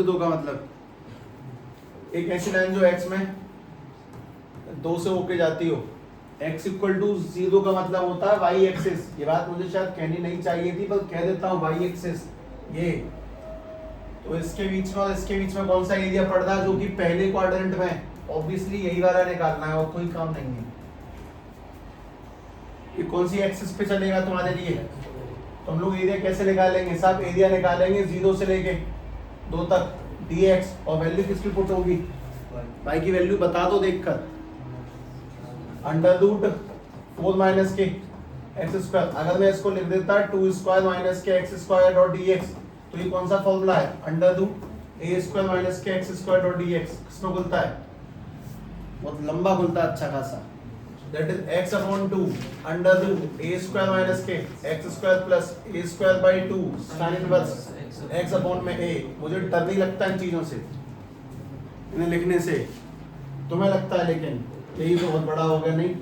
दो का मतलब एक ऐसी लाइन जो x में 2 से होके जाती हो, x इक्वल टू 0 का मतलब होता है y एक्सिस। ये बात मुझे शायद कहनी नहीं चाहिए थी पर कह देता हूँ, y एक्सिस ये। तो इसके बीच में और इसके बीच में कौन सा एरिया पड़ रहा है जो कि पहले क्वाड्रेंट में, ऑब्वियसली यही वाला निकालना है और कोई काम नहीं है। ये कौन सी एक्सिस पे चलेगा तुम्हारे लिए, तो हम लोग एरिया कैसे निकालेंगे, सब एरिया निकालेंगे 0 से लेके 2 तक dx, और वैल्यू किसकी पुट होगी, y की वैल्यू बता दो देखकर, अंडर रूट 4 माइनस के एक्स स्क्वायर। अगर मैं इसको लिख देता 2 स्क्वायर माइनस के एक्स स्क्वायर डॉट dx, तो ये कौन सा फॉर्मूला है, under root a square minus के एक्स स्क्वायर डॉट dx। किसमें खुलता है, बहुत लंबा खुलता है अच्छा खासा, that is x upon 2 under root a square minus के x square plus a square by 2 sine inverse x upon में a। मुझे डर नहीं लगता इन चीजों से, इन्हें लिखने से, तुम्हें लगता है लेकिन यही तो बहुत बड़ा हो गया नहीं।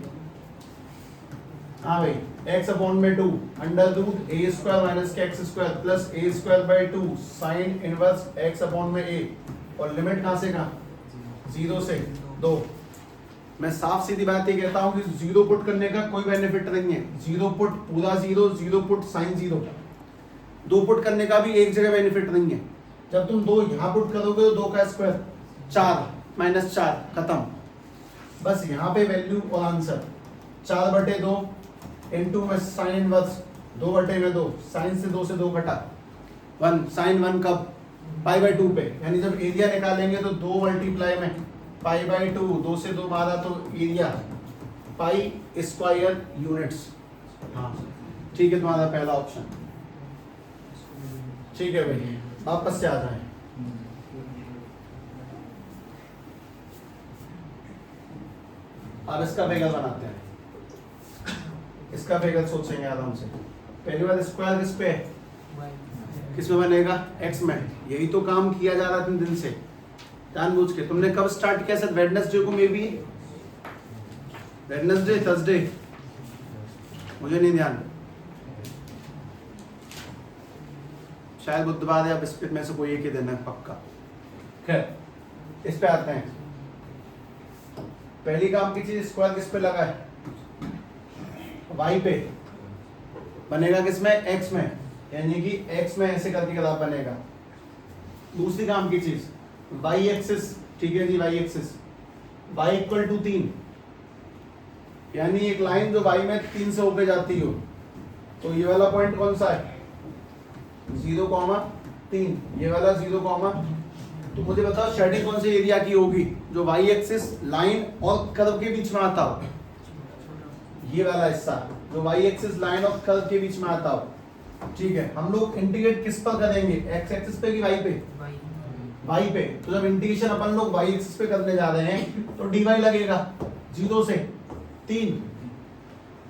हाँ भाई, x अपॉन में 2 under root a square minus के x square plus a square by 2 sine inverse x upon में a, और लिमिट कहाँ से कहाँ, 0 से 2। मैं साफ सीधी बात ये कहता हूँ कि 0 पुट करने का कोई बेनिफिट नहीं है, 0 पुट पूरा 0, 0 पुट साइन 0। 2 पुट करने का भी एक जगह बेनिफिट नहीं है। जब तुम 2 यहाँ पुट करोगे तो 2 का स्क्वायर 4 माइनस 4 खत्म, बस यहाँ पे वैल्यू और आंसर 4/2 इनटू में साइन इनवर्स 2/2, साइन से 2 से 2 कटा 1, साइन 1 कब, π/2 पे, यानी जब एरिया निकालेंगे तो 2 मल्टीप्लाई में π/2, 2 से 2 मारा तो एरिया पाई स्क्वायर यूनिट्स। हाँ ठीक है, तुम्हारा पहला ऑप्शन ठीक है भाई, वापस से आ जाए। अब इसका फिगर बनाते हैं, इसका फिगर सोचेंगे आराम से। पहली बार स्क्वायर किस पे, किस में बनेगा, x में। यही तो काम किया जा रहा है 3 दिन से जानबूझ के। तुमने कब स्टार्ट किया सर, वेडनेसडे को, मे बी वेडनेसडे थर्सडे, मुझे नहीं ध्यान, शायद बुधवार या बृहस्पति में से कोई एक ही दिन है पक्का। खैर इस पे आते हैं। पहली काम की चीज, स्क्वायर किस पे लगा है, y पे बनेगा, किसमें, x में, यानी कि x में ऐसे करके ग्राफ बनेगा। दूसरी काम की चीज y एक्सिस, ठीक है जी, y axis y equal to 3, यानी एक लाइन जो y में 3 से होके जाती हो, तो ये वाला पॉइंट कौन सा है, 0,3, ये वाला 0, तो मुझे बताओ शेडिंग कौन से एरिया की होगी जो y एक्सिस लाइन और कर्व के बीच में आता हो, ये वाला हिस्सा जो y एक्सिस लाइन और कर्व के बीच में आता हो। ठीक है, हम लोग इंटीग्रेट किस पर करेंगे, x एक्सिस पे कि y पे, y पे। तो जब इंटीग्रेशन अपन लोग y एक्सिस पे करने जा रहे हैं तो dy लगेगा 0 से 3,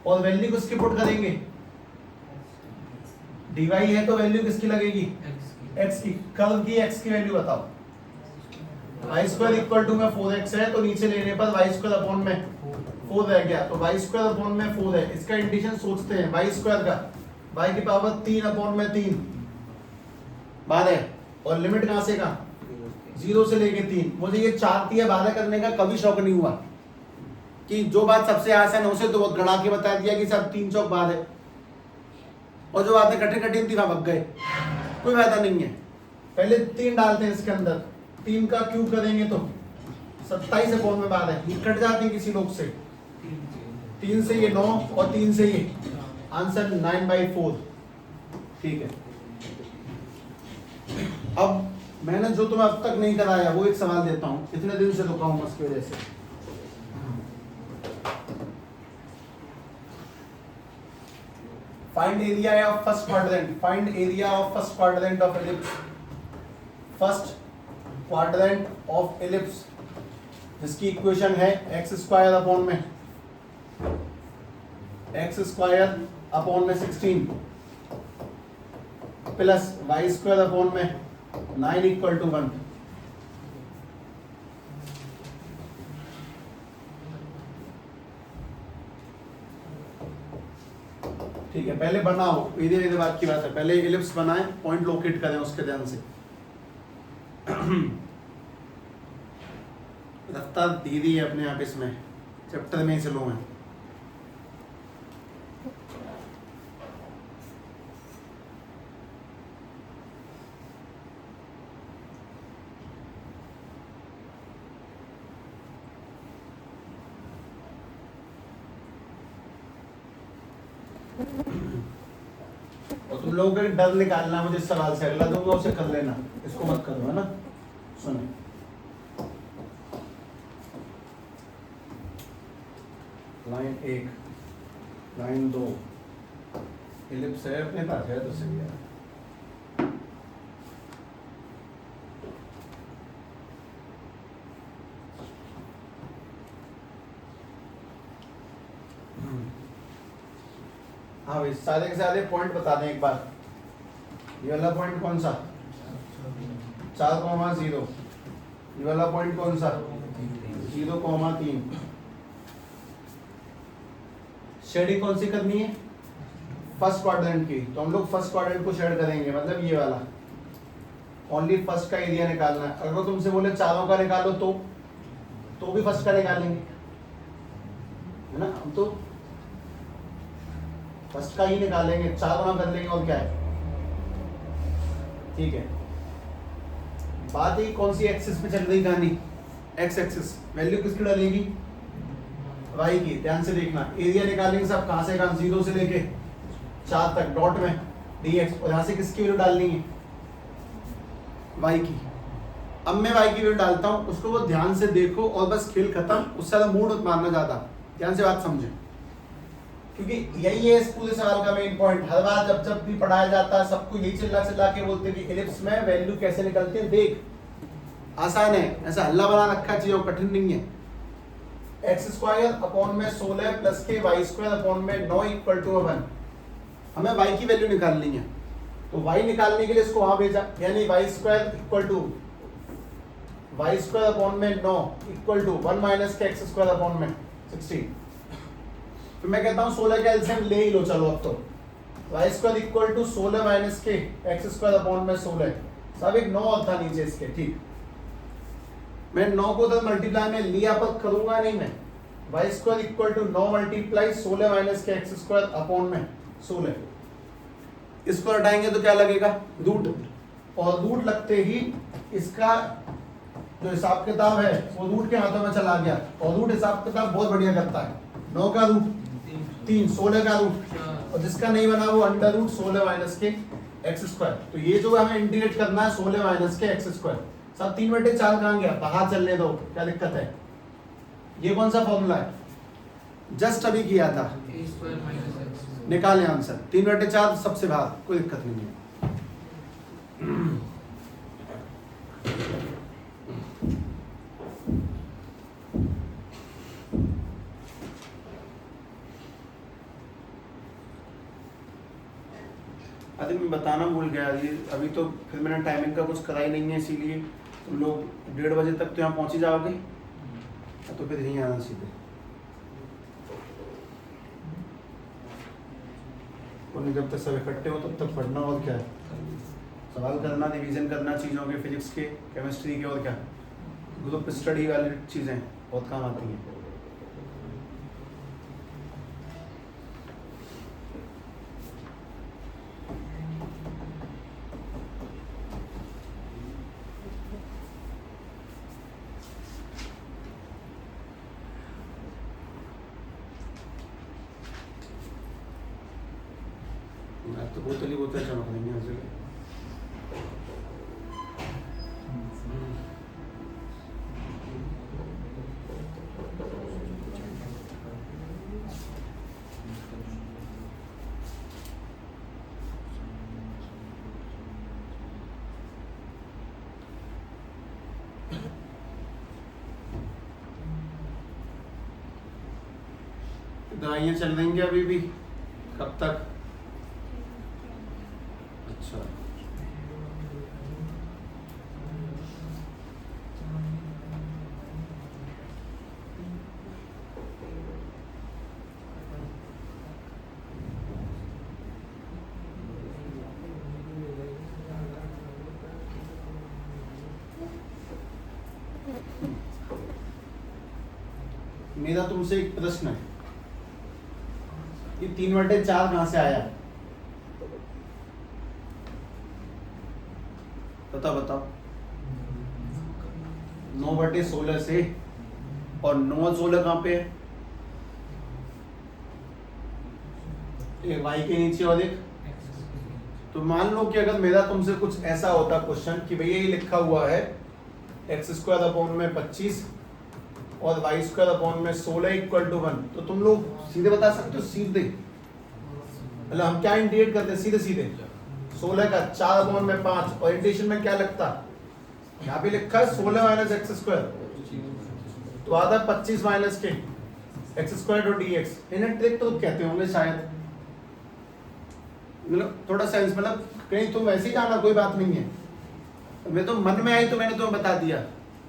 और वैल्यू किसकी पुट करेंगे, dy है तो वैल्यू किसकी लगेगी, x की, कर्व की x की वैल्यू बताओ। y स्क्वायर इक्वल टू में 4x है, तो नीचे लेने पर y स्क्वायर अपॉन में 4 रह गया, तो y स्क्वायर अपॉन में 4 है। इसका इंटीग्रेशन सोचते हैं y स्क्वायर का, y की पावर 3 अपॉन में 3 12, और लिमिट कहां से कहां, 0 से लेके 3। मुझे ये 4 3 12 करने का कभी शौक नहीं हुआ कि जो बात सबसे आसान है उसे तो बहुत गड़ा के बता दिया कि सब 3 चौक 12, और जो बातें कठिन कठिन थी वहां भग गए, कोई फायदा नहीं है। पहले 3 डालते हैं इसके अंदर, 3 का क्यूब करेंगे तो 27 अपॉन में 12, ये कट जाती है किसी लोग से, 3 से ये 9 और 3 से ये, आंसर 9/4। ठीक है, अब मैंने जो तुम्हें अब तक नहीं कराया वो एक सवाल देता हूं, इतने दिन से रुका हूं उसकी वजह से। Find area of first quadrant, find area of first quadrant of ellipse, first quadrant of ellipse, जिसकी इक्वेशन है x स्क्वायर अपॉन में x स्क्वायर अपॉन में 16 प्लस y स्क्वायर अपॉन में 9 इक्वल टू 1। ठीक है, पहले बनाओ, इधर इधर बात की बात है, पहले एलिप्स बनाएं, पॉइंट लोकेट करें उसके ध्यान से। रफ्तार धीरे है अपने आप, इसमें चैप्टर में ही स्लो है। और तुम लोगों का डर निकालना मुझे सवाल से, अगला दूंगा उसे कर लेना, इसको मत करो, है ना। सुनो, लाइन 1, लाइन 2, इलिप्स है अपने पास है तो सही है। हाँ भाई, सारे के सारे पॉइंट बता दें एक बार। ये वाला पॉइंट कौन सा? 4,0। ये वाला पॉइंट कौन सा? 0,3। शेडिंग कौन सी करनी है? फर्स्ट क्वाड्रेंट की। तो हम लोग फर्स्ट क्वाड्रेंट को शेड करेंगे, मतलब ये वाला। ओनली फर्स्ट का एरिया निकालना है। अगर तुमसे बोले चारों का निकालो तो भी फर्स्ट का निकालेंगे, है ना। हम तो फर्स्ट का ही निकालेंगे, चारों ना कर लेंगे, और क्या है। ठीक है, बात ही कौन सी एक्सिस पे चल रही कहानी? X axis. वैल्यू किसकी डालेगी? वाई की। ध्यान से देखना, एरिया निकालेंगे सब, कहां से कहां? 0 से लेके 4 तक डॉट में dx, और यहां से किसकी वैल्यू डालनी है? वाई की। अब मैं वाई की वैल्यू डालता हूं, उसको वो ध्यान से देखो और बस खेल खत्म। उससे ज्यादा मूड मत मारना, ज्यादा ध्यान से बात समझे, क्योंकि यही है इस पूरे सवाल का मेन पॉइंट। हर बार जब भी पढ़ाया जाता है सबको यही चिल्ला के बोलते हैं कि इलिप्स में वैल्यू कैसे निकलती है। देख, आसान है, ऐसा हल्ला बना रखा है चीजों, कठिन नहीं है। x² अपॉन में 16 प्लस के y² अपॉन में 9 इक्वल टू 1। हमें y की वैल्यू निकालनी है, तो y निकालने के लिए इसको वहां भेजा, यानी y² equal to y² upon में 9 इक्वल टू 1 माइनस के x² अपॉन में 16। फिर मैं कहता हूं 16 का एलसीएम ले ही लो, चलो अब तो। y² इक्वल टू 16 माइनस के x² अपॉन में 16। सब एक 9 और था नीचे इसके, ठीक। मैं 9 को उधर मल्टीप्लाई में लिया पर करूंगा नहीं मैं। y² equal to 9 multiply 16 minus के x² अपॉन में 16। इसको हटाएंगे तो क्या लगेगा? रूट। और रूट लगते ही इसका जो हिसाब किताब है वो रूट के हाथों में चला गया। और रूट हिसाब किताब बहुत बढ़िया करता है। 9 का रूट 3, 16 का रूट, और जिसका नहीं बना वो अंडर रूट 16 माइनस के x²। तो ये जो हमें इंटीग्रेट करना है 16 माइनस के x²। सब 3/4 कहाँ गया? बाहर चलने दो, क्या दिक्कत है। ये कौन सा फॉर्मूला है? जस्ट अभी किया था, निकालें आंसर। 3/4 सबसे बाहर, कोई दिक्कत नहीं है। अरे मैं बताना भूल गया, ये अभी तो फिर मैंने टाइमिंग का कुछ करा ही नहीं है, इसीलिए तुम लोग 1:30 बजे तक तो यहाँ पहुँच ही जाओगे, तो फिर यहीं आना सीधे। और जब तक सब इकट्ठे हो तब तक पढ़ना, और क्या है, सवाल करना, रिवीजन करना चीज़ों के, फिजिक्स के, केमिस्ट्री के, और क्या, ग्रुप स्टडी वाली चीज़ें बहुत काम आती हैं। तो बोतल ही बोतल चमक रही है। दवाइयाँ चल रही हैं अभी भी? कब तक? अच्छा, मेरा तुमसे एक प्रश्न है, ये 3/4 कहां से आया? बताओ 9/16 से, और 9 और 16 कहां पे है? एक y के नीचे और एक। तो मान लो कि अगर मेरा तुमसे कुछ ऐसा होता क्वेश्चन कि भैया ये लिखा हुआ है x² और y² 16 = 1, तो तुम लोग सीधे बता सकते हो, सीधे मतलब हम क्या इंटीग्रेट करते हैं? सीधे 16 का 4/5, ओरिएंटेशन में क्या लगता? यहाँ पे लिखा है 16 - x², तो आता है 25 - के x² dx। इन्हें ट्रिक तो कहते होंगे शायद, मतलब थोड़ा सेंस, मतलब कहीं तुम वैसे ही जाना, कोई बात नहीं है, मैं तो मन में आई तो मैंने तुम्हें बता दिया।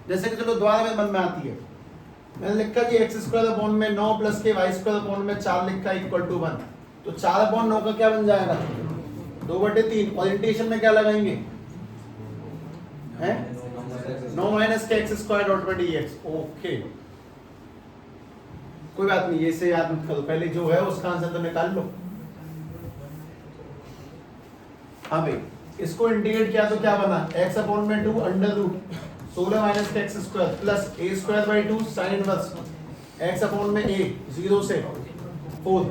जैसे कि चलो दोबारा मेरे मन में आती है, मैंने लिखा कि x² में 9 + के y² में 4 लिखा = 1, तो 4/9 का क्या बन जाएगा? 2/3। ओरिएंटेशन में क्या लगाएंगे? हैं 9 - के x² dx। ओके, कोई बात नहीं, ये से याद मत करो, पहले जो है उसका आंसर तो निकाल लो। हाँ भाई, इसको इंटीग्रेट किया तो क्या बना? x/2 √ 16 - के x² a² / 2 sin inverse x/a 0 से 4।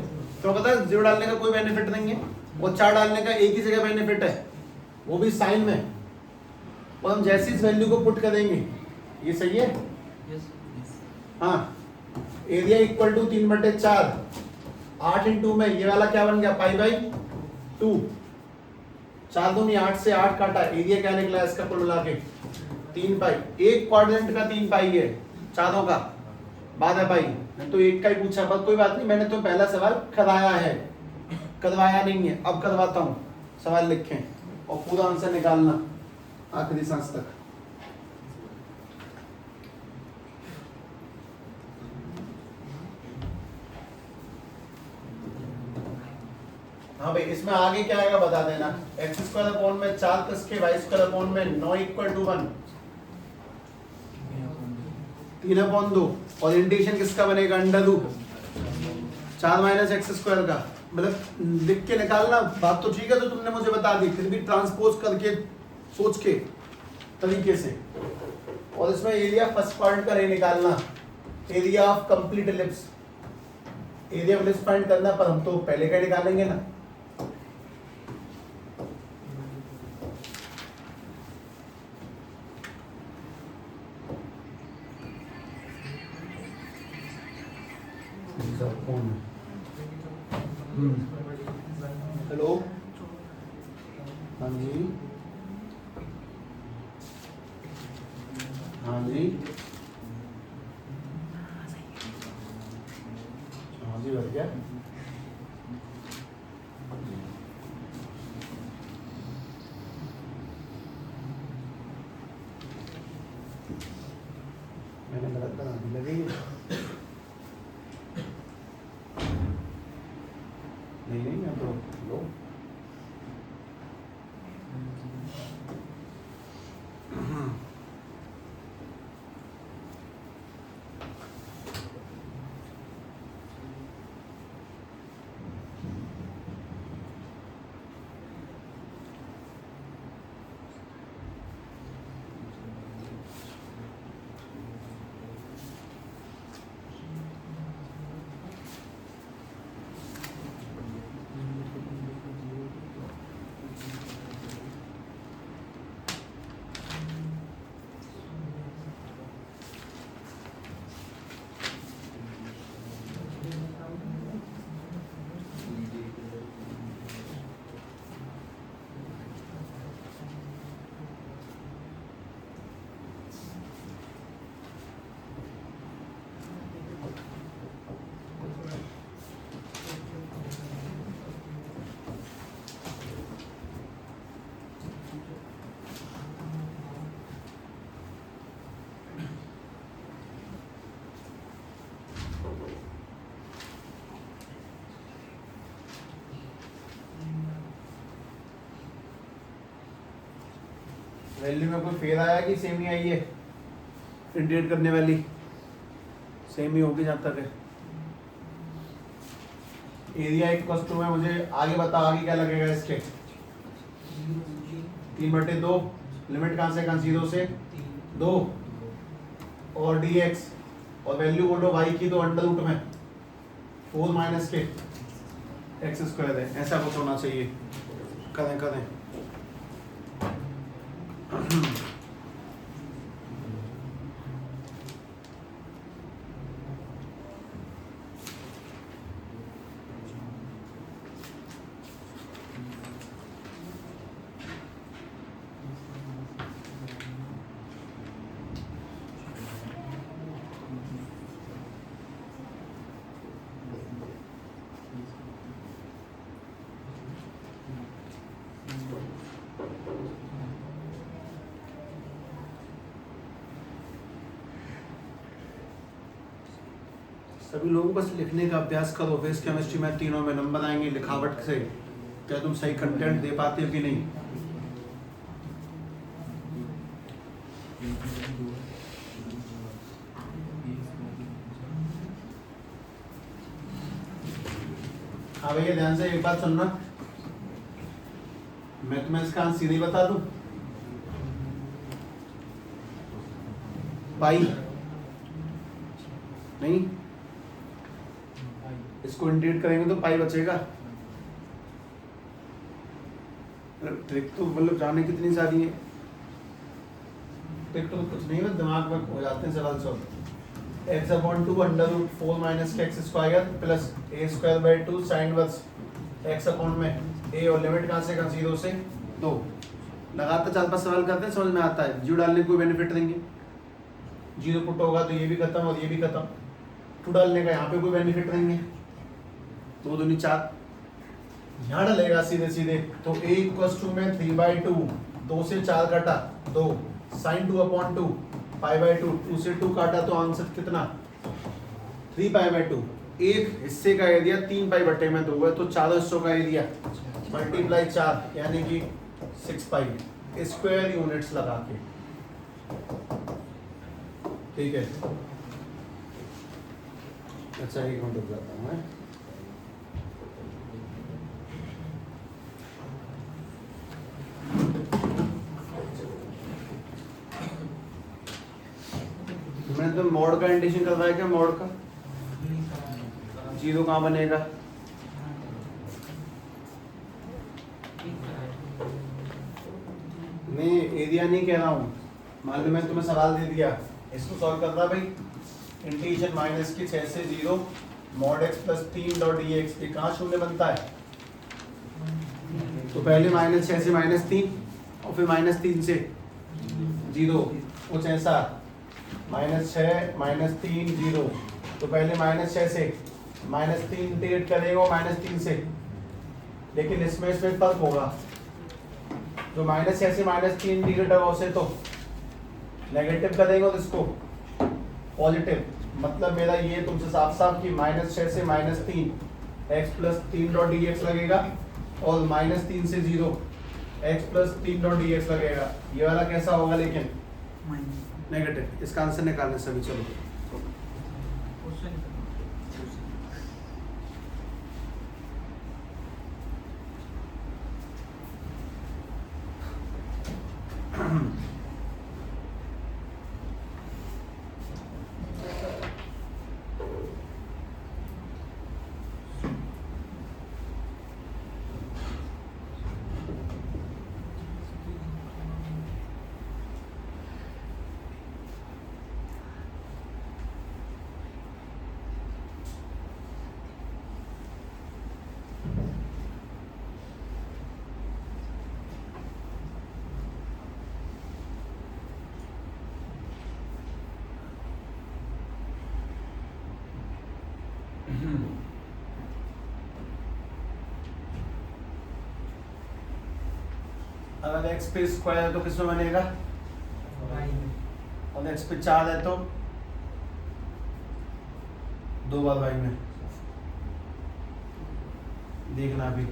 तो पता है 0 डालने का कोई बेनिफिट नहीं है, और 4 डालने का एक ही जगह बेनिफिट है, वो भी साइन में, और हम जैसे इस वैल्यू को पुट करेंगे, ये सही है। हाँ, एरिया = 3/4, 8 × में ये वाला क्या बन गया? π/2, 4 दूनी 8 से 8 काटा, एरिया क्या निकला इसका कुल मिला के? 3 पाई। एक क्वाड्रेंट का 3 पाई है, चारों का बाद है पाई, तो एक का ही पूछा, पर कोई बात नहीं, मैंने तो पहला सवाल कराया है, करवाया नहीं है, अब करवाता हूँ। सवाल लिखें और पूरा आंसर निकालना आखिरी सांस तक। हाँ भाई, इसमें आगे क्या आएगा बता देना। x² में 4 + के y² में 9 = 1, 3/2। ओरिएंटेशन किसका बनेगा? √4 - x² का, मतलब लिख के निकालना। बात तो ठीक है, तो तुमने मुझे बता दी, फिर भी ट्रांसपोज करके सोच के तरीके से। और इसमें एरिया फर्स्ट पार्ट का नहीं निकालना, area of complete ellipse, area of ellipse find करना, पर हम तो पहले का निकालेंगे ना। हेलो, हाँ जी, हाँ जी, हाँ जी, बढ़ गया। मैंने गलत बना दी, लगी नहीं, मैं तो लो। वैल्यू में कोई फेर आया कि सेम ही आई है? इंटीग्रेट करने वाली सेम ही होगी जहाँ तक है। एरिया इक्वल टू में मुझे आगे बता, आगे क्या लगेगा इसके? 3/2, लिमिट कहाँ से कहाँ? 0 से 2, और dx, और वैल्यू बोलो y की तो अंडर रूट में 4 माइनस के एक्स स्क्वायर है। ऐसा कुछ होना चाहिए। करें करें सभी लोगों बस लिखने का अभ्यास करो। फिजिक्स केमिस्ट्री में तीनों में नंबर आएंगे लिखावट से। क्या तुम सही कंटेंट दे पाते हो कि नहीं? हाँ भैया ध्यान से एक बात सुनना, मैं तुम्हें इसका आंसर सीधे बता दूं। पाई नहीं, इसको इंटीग्रेट करेंगे तो पाई बचेगा। ट्रिक तो मतलब जाने कितनी सारी है। ट्रिक तो कुछ नहीं, बस दिमाग में हो जाते हैं सवाल solve. x/2 under root 4 minus के x square plus a²/2 sine verse x upon में a, और लिमिट कहाँ से कहाँ? 0 से 2। लगातार 4-5 सवाल करते हैं, समझ में आता है। जीरो डालने को कोई बेनिफिट देंगे, जीरो पुट होगा तो ये भी खत्म और ये भी खत्म। 2 डालने का यहाँ पे कोई बेनिफिट देंगे, 2 दूनी 4, यहाँ डालेगा सीधे सीधे तो a इक्वल्स टू में 3/2, 2 से 4 काटा 2 साइन 2/2 π/2, 2 से 2 काटा तो आंसर कितना? 3π/2। एक हिस्से का एरिया 3π/2 है, तो चारों हिस्सों का एरिया मल्टीप्लाई 4 यानी कि 6π स्क्वायर यूनिट्स लगा के। ठीक है, अच्छा एक मिनट रुक जाता हूँ मैं। मैंने तो मोड का इंडिकेशन करवाया क्या? मोड का जीरो कहाँ बनेगा? नहीं एरिया नहीं कह रहा हूँ, मान लो मैंने तुम्हें सवाल दे दिया, इसको सॉल्व करना भाई। इंटीग्रेशन माइनस के 6 से 0 mod x plus 3 dot dx, ये कहाँ शून्य बनता है? तो पहले -6 से -3 और फिर -3 से 0, कुछ ऐसा। -6 -3 0, तो पहले -6 से -3 इंटीग्रेट करेगा -3 से, लेकिन इसमें फर्क होगा। जो -6 से -3 इंटीग्रेट होगा उसे तो नेगेटिव करेगा और इसको पॉजिटिव। मतलब मेरा ये तुमसे साफ साफ कि -6 से -3 x प्लस 3 डॉट dx लगेगा, और -3 से 0 x प्लस 3 डॉट dx लगेगा। ये वाला कैसा होगा? लेकिन नेगेटिव। इसका आंसर निकालने सभी। चलो अगर x पे स्क्वायर है तो किसमें बनेगा? और x पे 4 है तो 2 बार y में। देखना भी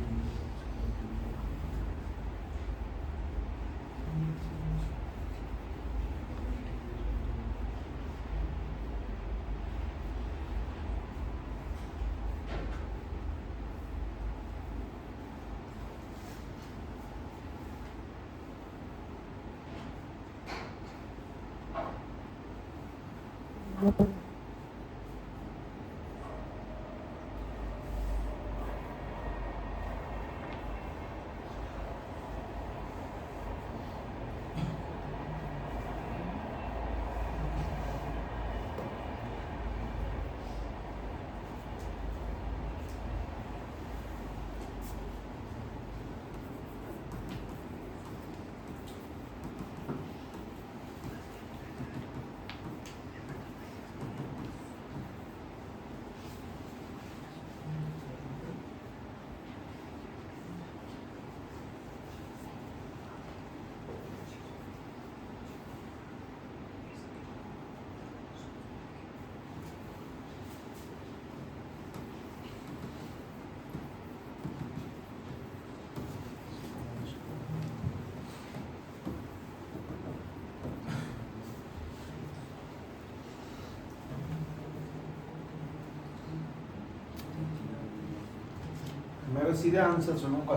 मेरा सीधे आंसर सुनूंगा।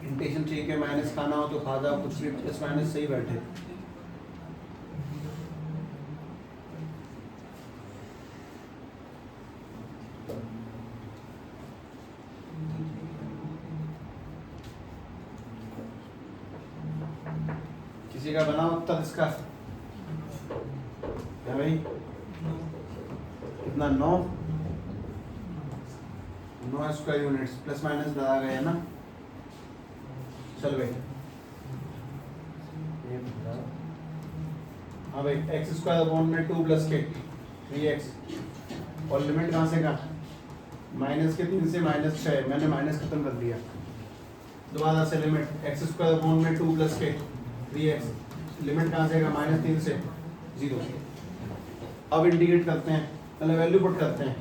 इंटेशन चाहिए कि माइनस खाना हो तो खा जाओ, कुछ भी प्लस माइनस सही बैठे। किसी का बना उत्तर इसका? क्या भाई कितना? 9 स्क्वायर यूनिट्स प्लस माइनस लगा गए है ना। चल भाई हाँ भाई एक्स स्क्वायर अपॉन में 2 प्लस के 3x और लिमिट कहाँ से कहाँ? माइनस के 3 से माइनस 6। मैंने माइनस खत्म कर दिया। दोबारा से लिमिट एक्स स्क्वायर अपॉन में 2 प्लस के 3x लिमिट कहाँ से कहाँ? माइनस 3 से 0। अब इंटीग्रेट करते हैं, पहले वैल्यू पुट करते हैं।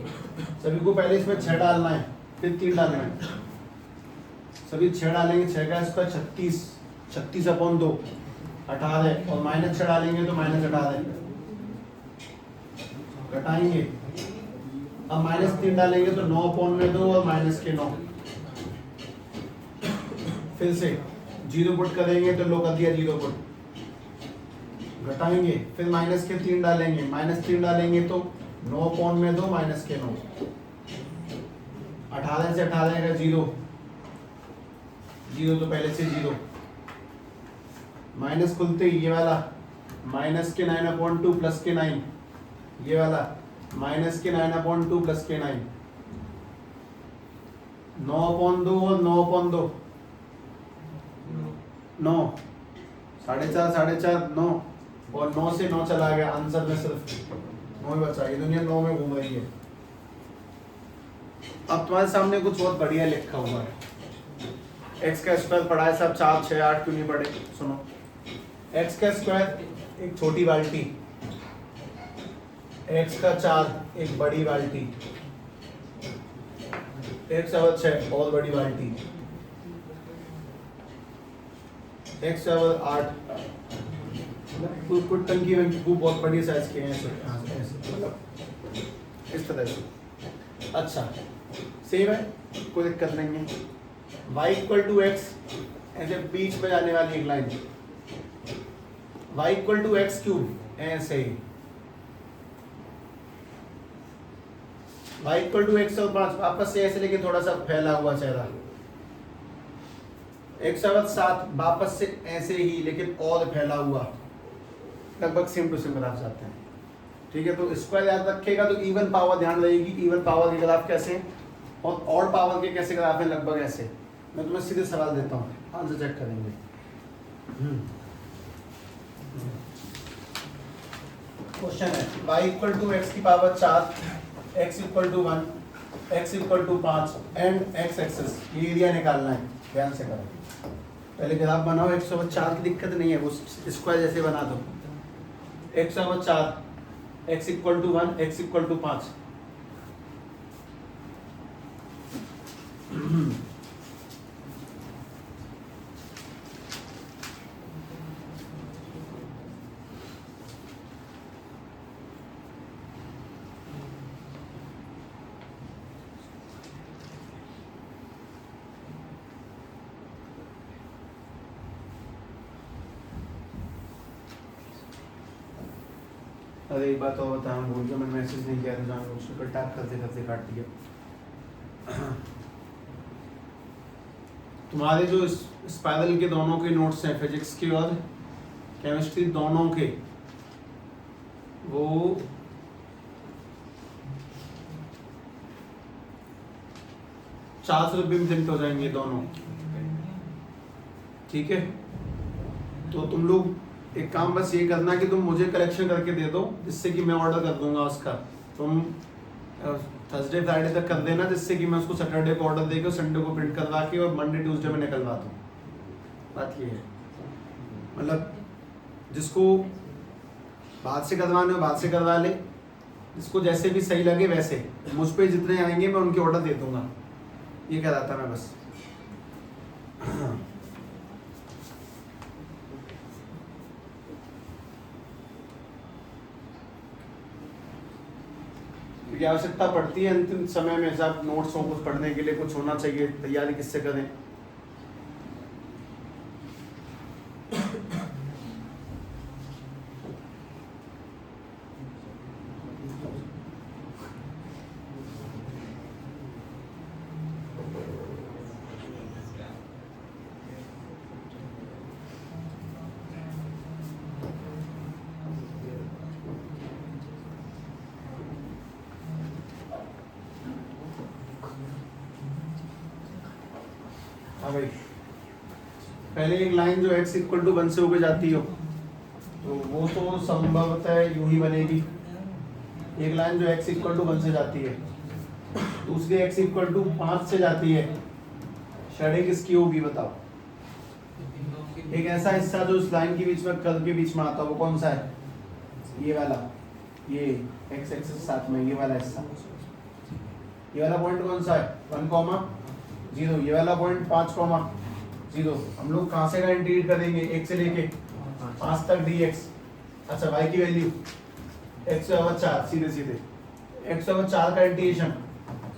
सभी को पहले इसमें 6 डालना है, फिर 3 डालना है। सभी 6 डालेंगे, 6 का स्क्वायर 36, 36 अपॉन 2 18 और माइनस 6 डालेंगे तो माइनस 18 घटाएंगे। अब माइनस 3 डालेंगे तो 9 अपॉन में 2 और माइनस के 9। फिर से 0 पुट करेंगे तो लो कर दिया 0 पुट, घटाएंगे। फिर माइनस के 3 डालेंगे, माइनस 3 डालेंगे तो 9 अपॉन में 2 माइनस के 9। 18 से 18 का 0 तो पहले से 0। माइनस खुलते ही ये वाला माइनस के 9 अपॉन 2 प्लस के 9, ये वाला माइनस के 9 अपॉन 2 प्लस के 9। 9 अपॉन 2 और 9 अपॉन 2 9 4.5 4.5 9 और 9 से 9 चला गया। आंसर में सिर्फ 9 ही बचा। ये दुनिया 9 में घूम रही है। अब तुम्हारे सामने कुछ बहुत बढ़िया लिखा हुआ है। एक्स का स्क्वायर पढ़ा है सब 4 6 8 क्यों नहीं पढ़े? सुनो, एक्स का स्क्वायर एक छोटी बाल्टी, एक्स का 4 एक बड़ी बाल्टी, एक्स अवर 6 और बड़ी बाल्टी, एक्स अवर 8 कुछ टंकी वंकी खूब बहुत बड़ी साइज के हैं ऐसे मतलब इस तरह से। अच्छा सेम है, कोई दिक्कत नहीं है। y इक्वल टू एक्स ऐसे बीच में जाने वाली एक line, y equal to x cube ऐसे ही, y इक्वल टू एक्स और 5 वापस से ऐसे लेकिन थोड़ा सा फैला हुआ चेहरा, एक्स अवर 7 वापस से ऐसे ही लेकिन और फैला हुआ, लगभग सेम टू सेम ग्राफ आते हैं। ठीक है, तो स्क्वायर याद रखेगा तो इवन पावर ध्यान रहेगी। इवन पावर के ग्राफ कैसे हैं और ऑड पावर के कैसे ग्राफ हैं, लगभग ऐसे। मैं तुम्हें सीधे सवाल देता हूँ, आंसर चेक करेंगे। क्वेश्चन है y इक्वल टू एक्स की power 4, x equal to 1, x equal to 5 and x axis, ये एरिया निकालना है। ध्यान से करो, पहले ग्राफ बनाओ। 104 की दिक्कत नहीं है, वो स्क्वायर जैसे बना दो। 104 x equal to 1, x equal to 5। अरे एक बात और बताया, भूल गया, मैंने मैसेज नहीं किया था जानबूझ के, टैप करते करते काट दिया। तुम्हारे जो स्पाइरल के दोनों के नोट्स हैं, फिजिक्स के और केमिस्ट्री दोनों के, वो 400 रुपये में प्रिंट हो जाएंगे दोनों, ठीक है। तो तुम लोग एक काम बस ये करना कि तुम मुझे कलेक्शन करके दे दो, जिससे कि मैं ऑर्डर कर दूंगा उसका। तुम थर्सडे फ्राइडे तक कर देना, जिससे कि मैं उसको सैटरडे को ऑर्डर देकर संडे को प्रिंट करवा के और मंडे ट्यूसडे में निकलवा दूँ। बात ये है, मतलब जिसको बाद से करवाने हो बाद से करवा ले, जिसको जैसे भी सही लगे वैसे। मुझ पे जितने आएंगे मैं उनके ऑर्डर दे दूंगा, ये कह रहा था मैं बस। क्योंकि आवश्यकता पड़ती है अंतिम समय में, सब नोट्स हो, कुछ पढ़ने के लिए कुछ होना चाहिए, तैयारी किससे करें। हाँ भाई, पहले एक लाइन जो x इक्वल टू 1 से होके जाती हो, तो वो तो संभवतः यूं ही बनेगी। एक लाइन जो x इक्वल टू 1 से जाती है, दूसरी x इक्वल टू 5 से जाती है, शेडिंग किसकी होगी बताओ। एक ऐसा हिस्सा जो इस लाइन के बीच में, कर्व के बीच में आता है, वो कौन सा है? ये वाला, ये x एक्सिस साथ में ये वाला हिस्सा। ये वाला पॉइंट कौन सा है? 1,0। ये वाला पॉइंट 5,0। हम लोग कहाँ से का इंटीग्रेट करेंगे? 1 से लेके 5 तक dx। अच्छा, y की वैल्यू x/4, सीधे सीधे x/4 का इंटीग्रेशन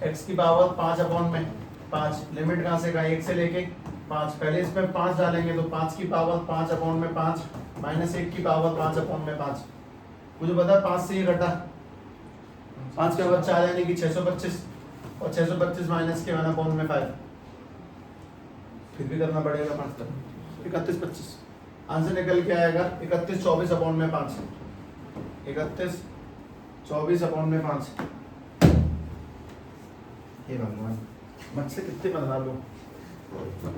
x की पावर 5/5। लिमिट कहाँ से का? 1 से लेके 5। पहले इसमें 5 डालेंगे तो 5 की पावर 5/5 माइनस 1 की पावर 5/5। मुझे पता है 5 से ये घटा, 5 के बाद 4 यानी कि 625, और 625 माइनस के 1/5। फिर भी करना पड़ेगा 5 तक। 31/25 आंसर निकल के आएगा 31/24/5। 31/24/5। हे भगवान, मुझसे कितने बना लो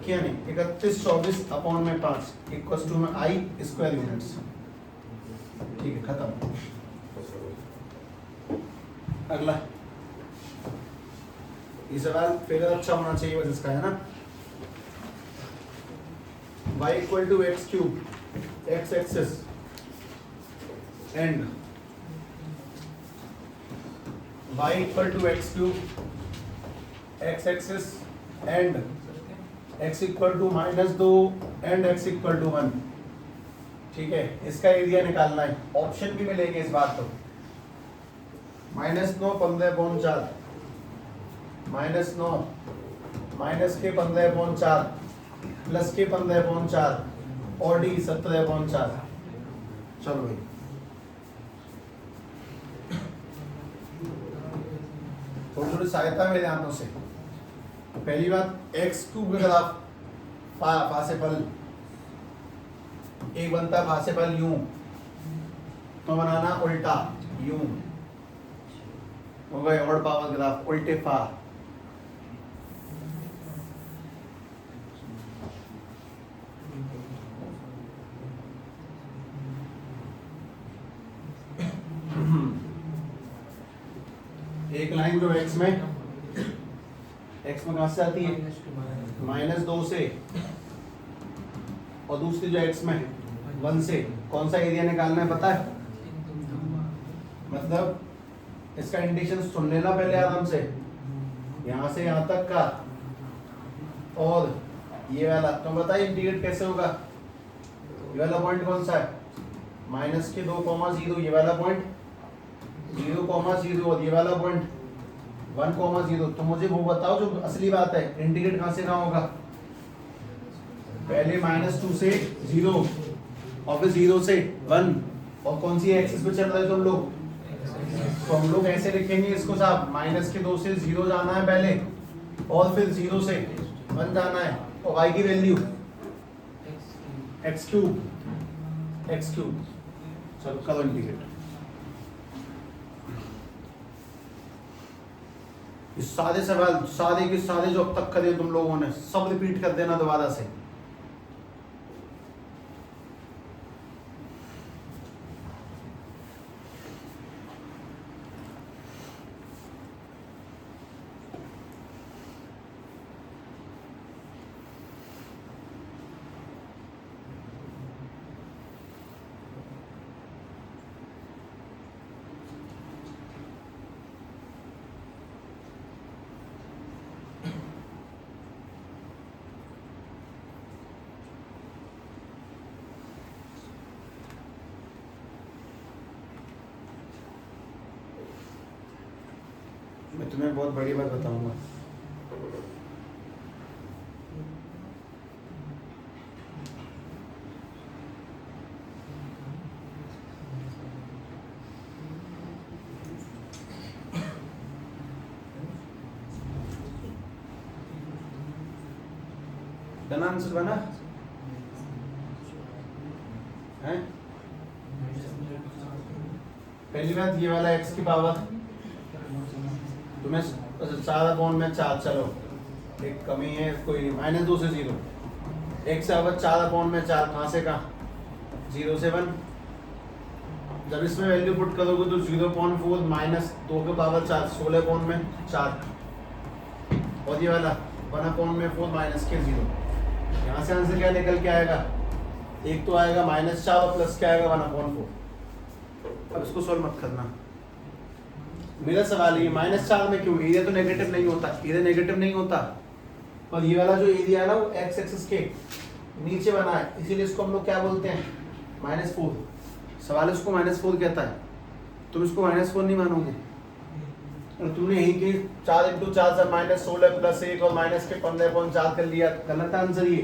क्या नहीं। 31/24/5 इक्वल्स टू में आई स्क्वायर यूनिट्स। ठीक है, खत्म। अगला ये सवाल फिगर अच्छा होना चाहिए बस इसका, है ना। y equal to x3 x axis and y equal to x3 x axis and x equal to -2 and x equal to 1। ठीक है, इसका एरिया निकालना है। ऑप्शन भी मिलेंगे इस बात तो। -9 15/4, -9 माइनस के 15/4 प्लस के 15/4 और डी 17/4। चलो भाई, थोड़ी थोड़ी सहायता मेरे हाथों से। पहली बात, x³ का ग्राफ फा से पल एक बनता, फा से पल यूं, तो बनाना उल्टा यूं हो गए। ऑड पावर ग्राफ उल्टे फा। एक लाइन जो x में कहां से आती है? -2 से, और दूसरी जो x में 1 से। कौन सा एरिया निकालना है पता है? मतलब इसका इंडिकेशन सुन लेना पहले आराम से, यहाँ से यहाँ तक का, और ये वाला। तो बताइए इंटीग्रेट कैसे होगा? ये वाला पॉइंट कौन सा है? -2,0, ये वाला पॉइंट 0,0, और ये वाला पॉइंट 1,0। तो मुझे वो बताओ जो असली बात है, इंटीग्रेट कहाँ से कहाँ होगा? पहले -2 से 0 और फिर 0 से 1 और कौन सी एक्सिस पे चल रहे हो तुम लोग? तो हम लोग ऐसे लिखेंगे इसको साहब, -2 से 0 जाना है पहले और फिर 0 से 1 जाना है, और y की वैल्यू x क्यूब। चलो करो इंटीग्रेट। इस सारे सवाल सारे के सारे जो अब तक करे तुम लोगों ने सब रिपीट कर देना दोबारा से। मैं तुम्हें बहुत बड़ी बात बताऊंगा। डन आंसर बना है? पहली बात ये वाला x की पावर तुम्हें 4/4, चलो एक कमी है कोई नहीं, -2 से 0, x पावर 4/4, कहाँ से कहाँ? 0 से 1। जब इसमें वैल्यू पुट करोगे तो 0.4 -2 के पावर 4, 16/4, और ये वाला 1/4 माइनस के 0। यहाँ से आंसर क्या निकल के आएगा? एक तो आएगा -4 और प्लस क्या आएगा 1/4। अब इसको सॉल्व मत करना। मेरा सवाल ये -4 में क्यों? एरिया तो नेगेटिव नहीं होता, एरिया नेगेटिव नहीं होता, और ये वाला जो एरिया है ना वो x एक्सिस के नीचे बना है, इसीलिए इसको हम लोग क्या बोलते हैं? -4। सवाल इसको -4 कहता है, तुम इसको -4 नहीं मानोगे। और तुमने यही कि 4 × 4 से -16 + 1 और -15/4 कर लिया, गलत आंसर ये।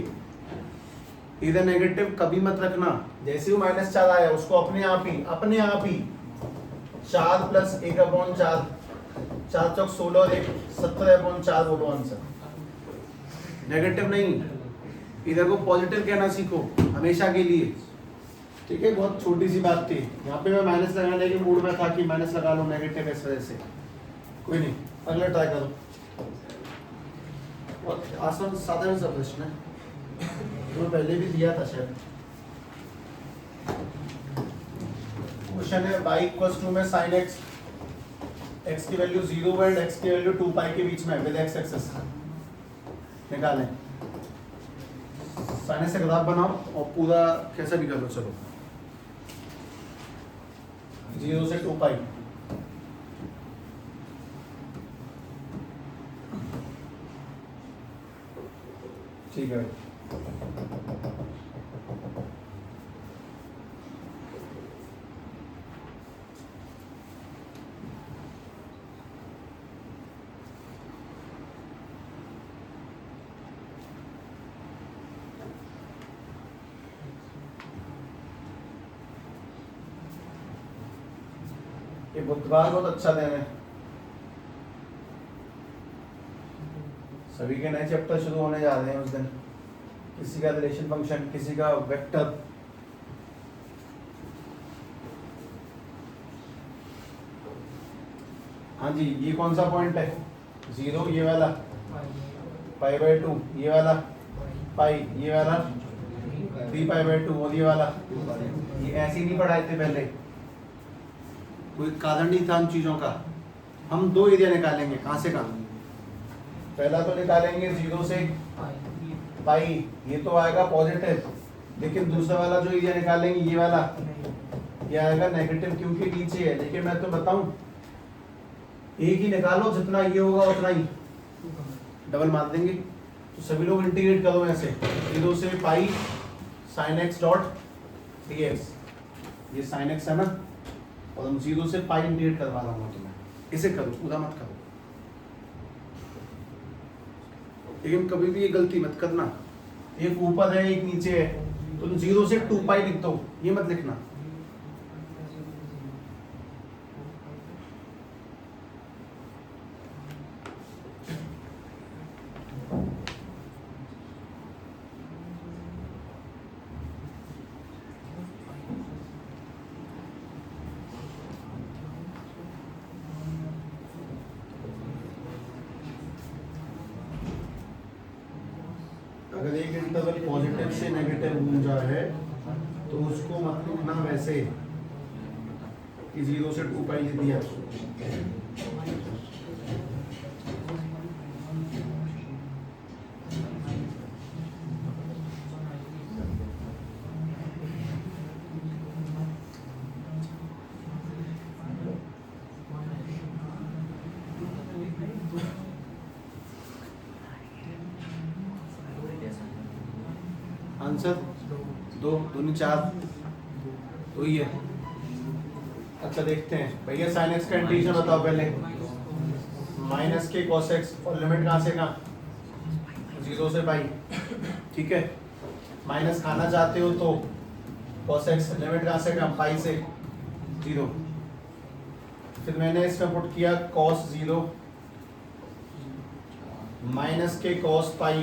एरिया नेगेटिव कभी मत रखना। जैसे वो -4 आया उसको अपने आप ही 4 + 1/4, 4 चौक 16 और 1 17/4 बोलो आंसर। नेगेटिव नहीं, इधर को पॉजिटिव कहना सीखो हमेशा के लिए, ठीक है? बहुत छोटी सी बात थी, यहाँ पे मैं माइनस लगाने के मूड में था कि माइनस लगा लो नेगेटिव इस वजह से। कोई नहीं, अगला ट्राई करो। बहुत आसान साधारण सा प्रश्न है, तो पहले भी दिया था शायद। क्वेश्चन है y = में sin x, x की वैल्यू 0 एंड x की वैल्यू 2π के बीच में विद x एक्सिस निकालें। साइन से ग्राफ बनाओ और पूरा कैसा भी कर लो, चलो 0 से 2π। ठीक है, ये बुधवार बहुत अच्छा दिन है, सभी के नए चैप्टर शुरू होने जा रहे हैं उस दिन। किसी का रिलेशन फंक्शन, किसी का वेक्टर। हाँ जी, ये कौन सा पॉइंट है? 0 ये वाला, π/2 ये वाला, पाई ये वाला, 3π/2 और ये वाला। ये ऐसे ही नहीं पढ़ाए थे पहले, कोई कारण नहीं था उन चीज़ों का। हम दो एरिया निकालेंगे, कहाँ से कहाँ? पहला तो निकालेंगे 0 से पाई, ये तो आएगा पॉजिटिव, लेकिन दूसरा वाला जो एरिया निकालेंगे ये वाला, ये आएगा नेगेटिव क्योंकि नीचे है। लेकिन मैं तो बताऊं, एक ही निकालो, जितना ये होगा उतना ही डबल मार देंगे। तो सभी लोग इंटीग्रेट करो ऐसे, 0 से पाई sin x डॉट dx, ये sin x है ना, और हम 0 से पाई इंटीग्रेट करवा रहा हूँ तुम्हें। इसे करो, पूरा मत करो, लेकिन कभी भी ये गलती मत करना, एक ऊपर है एक नीचे है, तुम 0 से 2π लिख दो, ये मत लिखना। अगर एक इंटरवल पॉजिटिव से नेगेटिव गूंजा है तो उसको मत लिखना वैसे कि 0 से 2 पाई लिख दिया। आंसर 2 दूनी 4 तो ही है। अच्छा देखते हैं भैया साइन एक्स का इंटीग्रेशन बताओ पहले। माइनस के कॉस एक्स और लिमिट कहाँ से कहाँ 0 से पाई। ठीक है माइनस खाना चाहते हो तो कॉस एक्स लिमिट कहाँ से कहाँ पाई से 0। फिर मैंने इसमें पुट किया कॉस 0 माइनस के कॉस पाई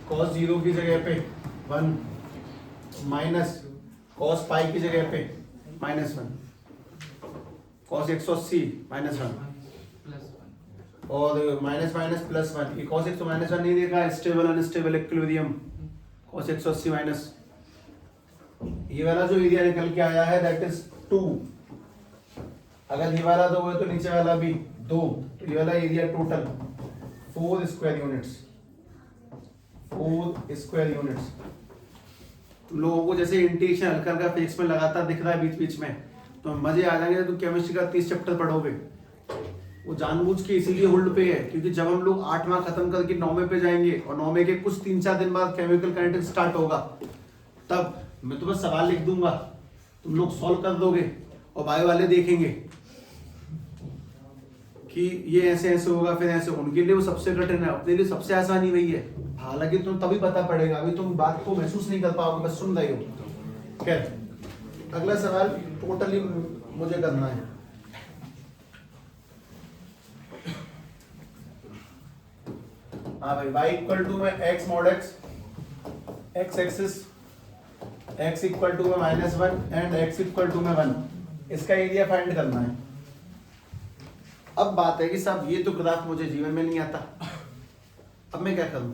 कॉस 0 की जगह पे 1 माइनस कॉस पाई की जगह पे -1 कॉस 180 -1 और माइनस माइनस प्लस 1। ये कॉस 1 तो -1 नहीं देखा stable unstable equilibrium cos 180 minus ये वाला जो एरिया निकल के आया है दैट इज 2। अगर ये वाला 2 है तो नीचे वाला भी 2 तो ये वाला area total 4 square units 4 square units. तुम लोगों को जैसे इंटीग्रेशन हल्का हल्का फिजिक्स में लगातार दिख रहा है बीच बीच में तो मजे आ जाएंगे। तुम केमिस्ट्री का 30 चैप्टर पढ़ोगे वो जानबूझ के इसीलिए होल्ड पे है क्योंकि जब हम लोग 8वां खत्म करके 9वें पे जाएंगे और 9वें के कुछ 3-4 दिन बाद केमिकल काइनेटिक्स स्टार्ट होगा तब मैं तुम्हें सवाल लिख दूंगा तुम लोग सॉल्व कर दोगे और बायो वाले देखेंगे कि ये ऐसे ऐसे होगा फिर ऐसे। उनके लिए वो सबसे कठिन है अपने लिए सबसे आसानी वही है। हालांकि तुम तभी पता पड़ेगा अभी तुम बात को महसूस नहीं कर पाओगे बस सुन रहे हो। खैर अगला सवाल टोटली मुझे करना है। हाँ भाई y इक्वल टू में x mod x axis x equal to में -1 एंड x इक्वल टू में 1 इसका एरिया फाइंड करना है। अब बात है कि साहब ये तो ग्राफ मुझे जीवन में नहीं आता अब मैं क्या करूं।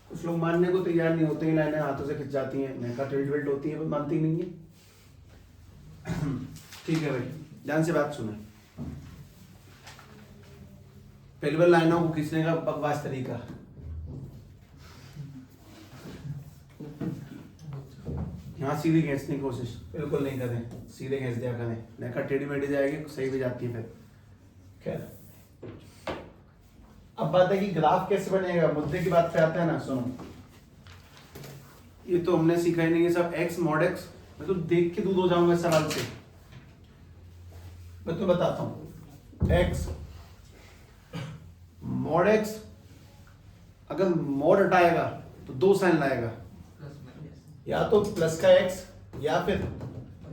कुछ लोग मानने को तैयार नहीं होते हैं लाइनें हाथों से खिंच जाती हैं नेका टिल्ट विल्ट होती है पर मानती नहीं है। ठीक है भाई ध्यान से बात सुने। पहली बार लाइनों को खींचने का बकवास तरीका यहाँ सीधी खींचने की कोशिश बिल्कुल नहीं करें सीधे खींच दिया करें नेका टेढ़ी मेढ़ी जाएगी सही भी जाती है फिर। खैर अब बात है कि ग्राफ कैसे बनेगा मुद्दे की बात पे आते हैं ना। सुनो ये तो हमने सीखा ही नहीं है सब x मॉड x मैं तो देख के दूध हो जाऊंगा इस सवाल से। मैं तो बताता हूं x मॉड x अगर मॉड हटाएगा तो 2 साइन लाएगा या तो प्लस का x या फिर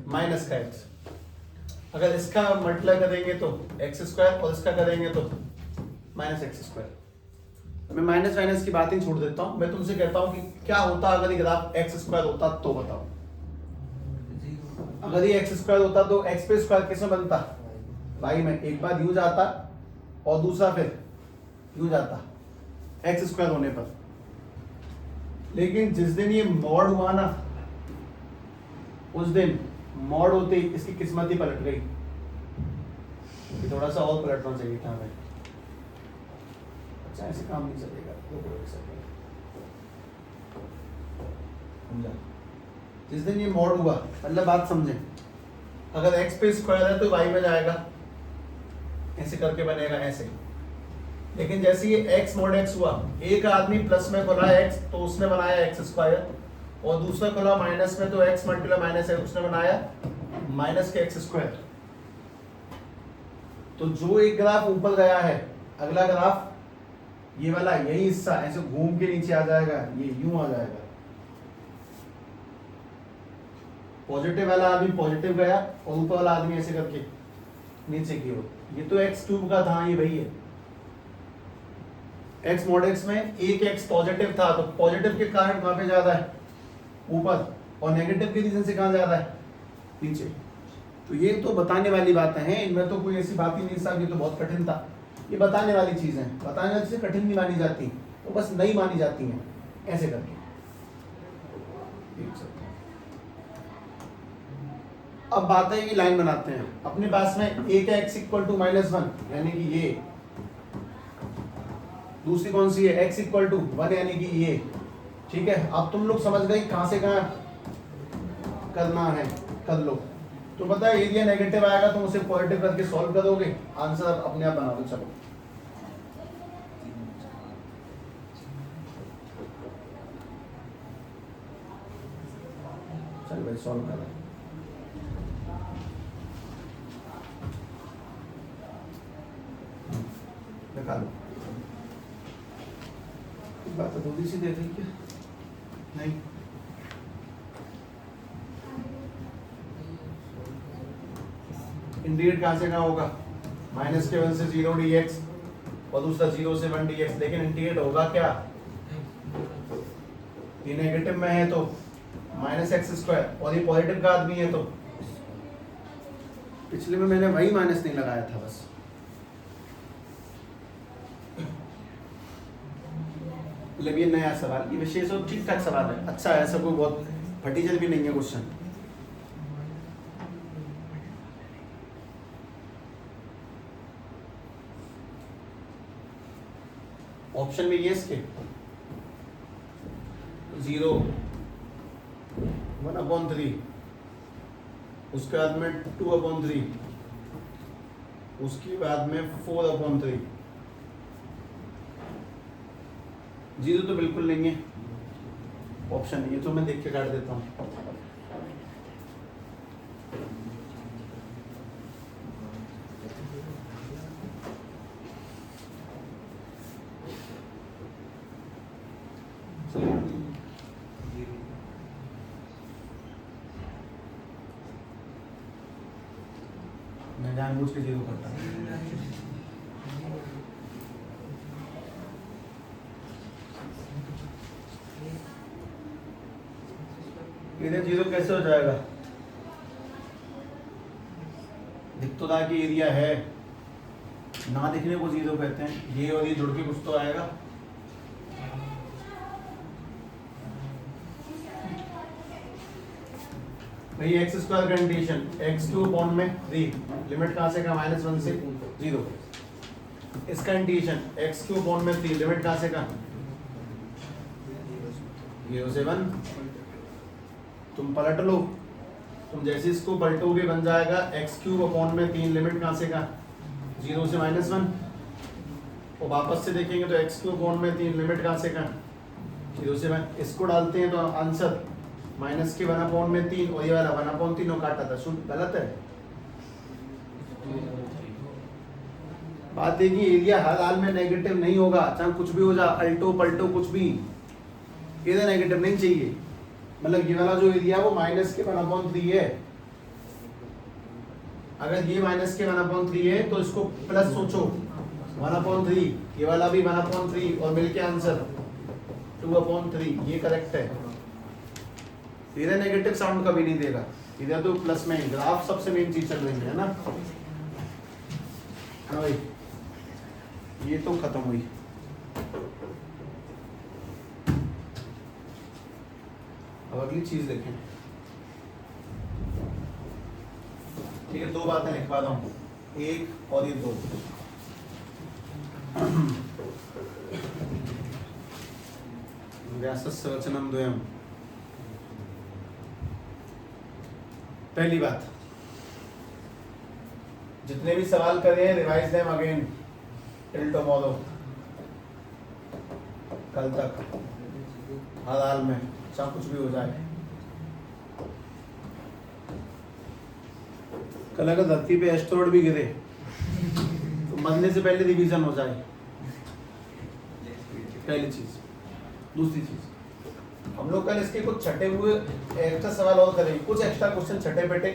माइनस का x। अगर इसका मल्टीप्लाई करेंगे तो x² और इसका करेंगे तो -x²। मैं माइनस माइनस की बात ही छोड़ देता हूं मैं तुमसे कहता हूं कि क्या होता अगर ये ग्राफ x² होता तो बताओ। अगर ये x² होता तो x पे स्क्वायर कैसे बनता भाई में एक बार यूं जाता और दूसरा फिर यूं जाता x² होने पर। लेकिन जिस दिन ये मॉड हुआ ना उस दिन मॉड होते ही इसकी किस्मत ही पलट गई। थोड़ा सा और पलटना चाहिए था भाई ऐसे काम नहीं चलेगा जिस दिन ये मॉड हुआ मतलब बात समझे अगर x पे स्क्वायर है तो y में जाएगा ऐसे करके बनेगा ऐसे। लेकिन जैसे ये x मॉड x हुआ एक आदमी प्लस में खोला x तो उसने बनाया x² और दूसरा खोला माइनस में तो x मल्टीप्लाई माइनस है उसने बनाया माइनस के x²। तो जो एक ग्राफ ऊपर गया है अगला ग्राफ ये वाला यही हिस्सा ऐसे घूम के नीचे आ जाएगा ये यूं आ जाएगा। पॉजिटिव वाला आदमी पॉजिटिव गया और ऊपर वाला आदमी ऐसे करके नीचे की ओर। ये तो एक्स क्यूब का था, ये वही है। एक्स मॉड एक्स में एक एक्स पॉजिटिव था, तो पॉजिटिव के कारण कहाँ पे ज्यादा है? ऊपर, और नेगेटिव के रीजन से कहाँ ज्यादा है? नीचे। तो ये तो बताने वाली बातें हैं, इनमें तो कोई ऐसी बात ही नहीं साहब ये तो बहुत कठिन था। ये बताने वाली चीजें हैं, बताने वाली चीजें कठिन नहीं मानी जाती, वो बस नहीं मानी जाती हैं ऐसे करके। अब बात है, ये लाइन बनाते हैं अपने पास में। एक एक्स इक्वल टू -1 यानी कि ये, दूसरी कौन सी है? x इक्वल टू 1 यानी कि ये। ठीक है, अब तुम लोग समझ गए कहां से कहां करना है, कर लो। तो पता है एरिया नेगेटिव आएगा, तुम उसे पॉजिटिव करके सॉल्व कर दोगे, आंसर अपने आप बना दो। चलो चल भाई सॉल्व कर रहे। निकालो। बात तो थोड़ी सी दे रही क्या? नहीं, इंटीग्रेट कहां से कहां होगा? -1 से 0 dx और दूसरा 0 से 1 dx। लेकिन इंटीग्रेट होगा क्या? ये नेगेटिव में है तो -x² और ये पॉजिटिव का आदमी है तो पिछले में मैंने वही माइनस नहीं लगाया था बस। मतलब ये नया सवाल, ये विशेष और ठीक ठाक सवाल है, अच्छा है, ऐसा कोई बहुत फटीचर भी नहीं है क्वेश्चन। ऑप्शन में ये इसके 0 1/3, उसके बाद में 2/3, उसके बाद में 4/3। 0 तो बिल्कुल नहीं है, ऑप्शन नहीं है, तो मैं देख के काट देता हूँ। मैं जानबूझ के 0 करता हूँ। इधर 0 कैसे हो जाएगा? दिख तो रहा कि एरिया है, ना दिखने को 0 कहते हैं। ये और ये जुड़ के कुछ तो आएगा। भाई x² कंडीशन, x³ में 3, लिमिट कहां से कहां? -1 से 0। इसका कंडीशन x³ में 3, लिमिट कहां से कहां? 0 से 1। तुम पलट लो, तुम जैसे इसको पलटोगे बन जाएगा x³ में 3, लिमिट कहां से कहां? 0 से -1। और वापस से देखेंगे तो x³ में 3, लिमिट कहां से कहां? 0 से 1। इसको डालते हैं तो आंसर माइनस के 1/3 और ये वाला 1/3 काटा था, शुद्ध गलत है। बात है कि एरिया हर हाल में नेगेटिव नहीं होगा, चाहे कुछ भी हो जा, अल्टो पल्टो कुछ भी, इधर नेगेटिव नहीं चाहिए। मतलब ये वाला जो एरिया वो माइनस के 1/3 है। अगर ये माइनस के 1/3 है तो इसको प्लस सोचो, 1/3, ये वाला भी 1/3 और मिलके आंसर 2/3, ये करेक्ट है। इधर नेगेटिव साउंड कभी नहीं देगा, इधर तो प्लस में। ग्राफ सबसे मेन चीज चल रही है ना। हाँ भाई, ये तो खत्म हुई। अब अगली चीज देखें। ठीक है, 2 बातें लिखवा रहा हूं, एक और ये 2। व्यासस्य वचनम द्वयम्। पहली बात, जितने भी सवाल करे हैं revise them again till tomorrow, कल तक, हर हाल में, चाहे कुछ भी हो जाए। कल अगर धरती पे एस्टेरॉइड भी गिरे तो मरने से पहले रिवीजन हो जाए, पहली चीज। दूसरी चीज, हम लोग कल इसके कुछ छटे हुए एक्स्ट्रा सवाल और करेंगे, कुछ एक्स्ट्रा क्वेश्चन छटे पेटे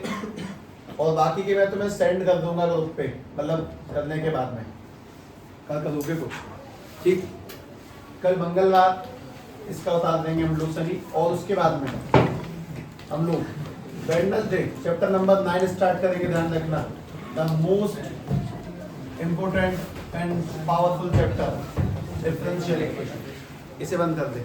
और बाकी के मैं तुम्हें सेंड कर दूंगा ग्रुप पे, मतलब करने के बाद में कल करोगे कुछ, ठीक। कल मंगलवार इसका उतार देंगे हम लोग सभी, और उसके बाद में हम लोग वेडनेसडे चैप्टर नंबर 9 स्टार्ट करेंगे। ध्यान रखना, the most important and powerful chapter differential equation. इसे बंद कर दे।